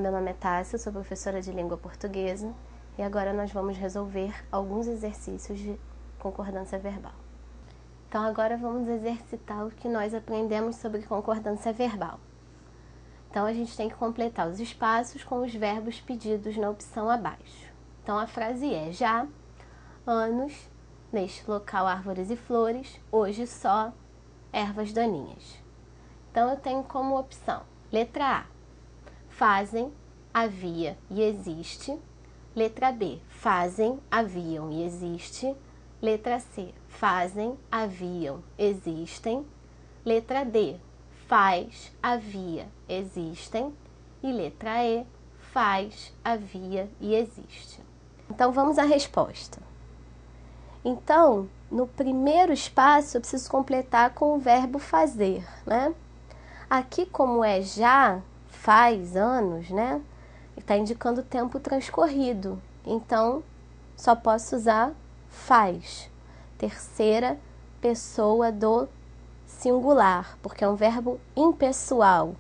meu nome é Tássia, sou professora de língua portuguesa e agora nós vamos resolver alguns exercícios de concordância verbal. Então agora vamos exercitar o que nós aprendemos sobre concordância verbal. Então a gente tem que completar os espaços com os verbos pedidos na opção abaixo. Então a frase é: já, anos, neste local árvores e flores, hoje só ervas daninhas. Então eu tenho como opção: letra A, fazem, havia e existe. Letra B, fazem, haviam e existe. Letra C, fazem, haviam, existem. Letra D, faz, havia, existem. E letra E, faz, havia e existe. Então vamos à resposta. Então, no primeiro espaço eu preciso completar com o verbo fazer, né? Aqui, como é já, faz anos, né? Está indicando o tempo transcorrido. Então, só posso usar faz. Terceira pessoa do singular, porque é um verbo impessoal.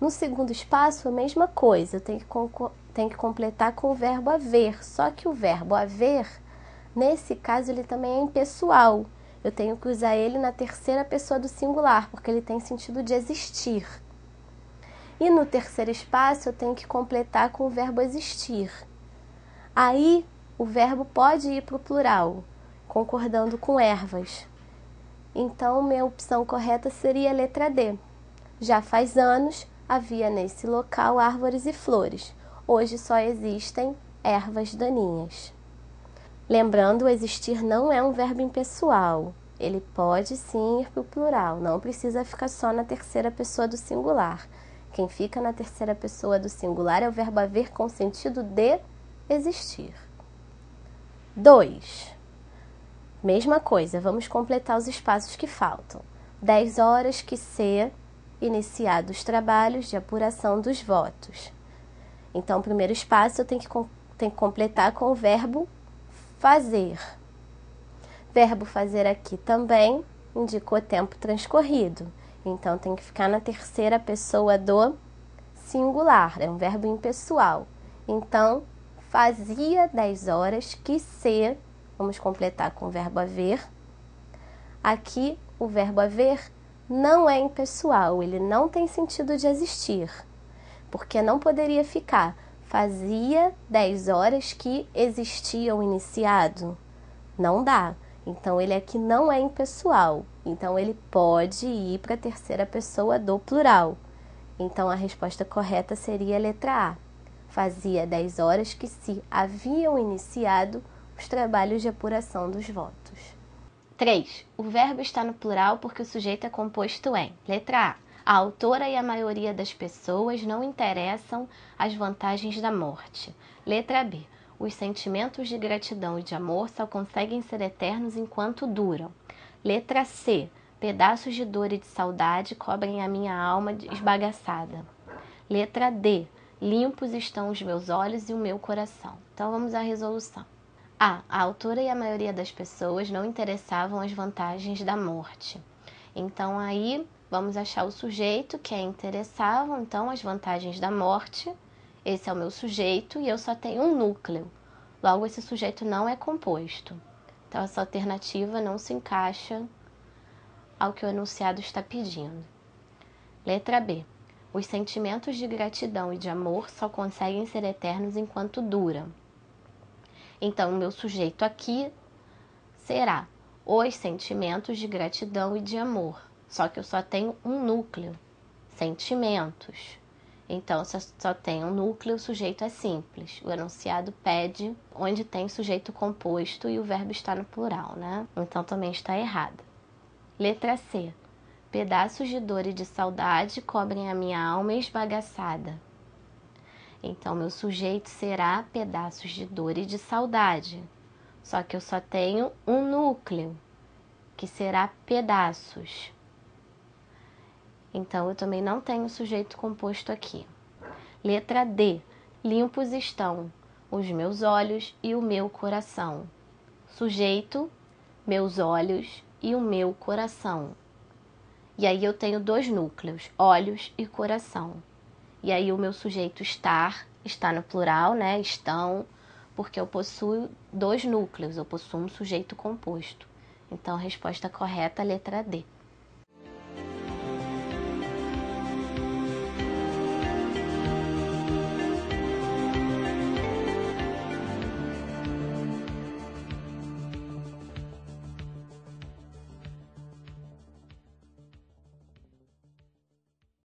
No segundo espaço, a mesma coisa. Eu tenho que completar com o verbo haver. Só que o verbo haver, nesse caso, ele também é impessoal. Eu tenho que usar ele na terceira pessoa do singular, porque ele tem sentido de existir. E no terceiro espaço eu tenho que completar com o verbo existir. Aí o verbo pode ir para o plural, concordando com ervas. Então minha opção correta seria a letra D. Já faz anos, havia nesse local árvores e flores. Hoje só existem ervas daninhas. Lembrando, existir não é um verbo impessoal. Ele pode sim ir para o plural, não precisa ficar só na terceira pessoa do singular. Quem fica na terceira pessoa do singular é o verbo haver com sentido de existir. 2. Mesma coisa, vamos completar os espaços que faltam. 10 horas que se iniciados os trabalhos de apuração dos votos. Então, o primeiro espaço eu tenho que completar com o verbo fazer. Verbo fazer aqui também indicou tempo transcorrido. Então, tem que ficar na terceira pessoa do singular. É um verbo impessoal. Então, fazia 10 horas que se... Vamos completar com o verbo haver. Aqui, o verbo haver não é impessoal. Ele não tem sentido de existir. Porque não poderia ficar fazia 10 horas que existia o iniciado. Não dá. Então, ele aqui não é impessoal. Então, ele pode ir para a terceira pessoa do plural. Então, a resposta correta seria a letra A. Fazia 10 horas que se haviam iniciado os trabalhos de apuração dos votos. 3. O verbo está no plural porque o sujeito é composto em. Letra A. A autora e a maioria das pessoas não interessam as vantagens da morte. Letra B. Os sentimentos de gratidão e de amor só conseguem ser eternos enquanto duram. Letra C. Pedaços de dor e de saudade cobrem a minha alma esbagaçada. Letra D. Limpos estão os meus olhos e o meu coração. Então vamos à resolução. A. A autora e a maioria das pessoas não interessavam as vantagens da morte. Então aí vamos achar o sujeito que é interessavam, então as vantagens da morte. Esse é o meu sujeito e eu só tenho um núcleo. Logo, esse sujeito não é composto. Então, essa alternativa não se encaixa ao que o enunciado está pedindo. Letra B. Os sentimentos de gratidão e de amor só conseguem ser eternos enquanto duram. Então, o meu sujeito aqui será os sentimentos de gratidão e de amor. Só que eu só tenho um núcleo, sentimentos. Então, se eu só tenho um núcleo, o sujeito é simples. O enunciado pede onde tem sujeito composto e o verbo está no plural, né? Então, também está errado. Letra C. Pedaços de dor e de saudade cobrem a minha alma esbagaçada. Então, meu sujeito será pedaços de dor e de saudade. Só que eu só tenho um núcleo, que será pedaços. Então, eu também não tenho sujeito composto aqui. Letra D. Limpos estão os meus olhos e o meu coração. Sujeito, meus olhos e o meu coração. E aí eu tenho dois núcleos, olhos e coração. E aí o meu sujeito estar está no plural, né? Estão, porque eu possuo 2 núcleos, eu possuo um sujeito composto. Então, a resposta correta é a letra D.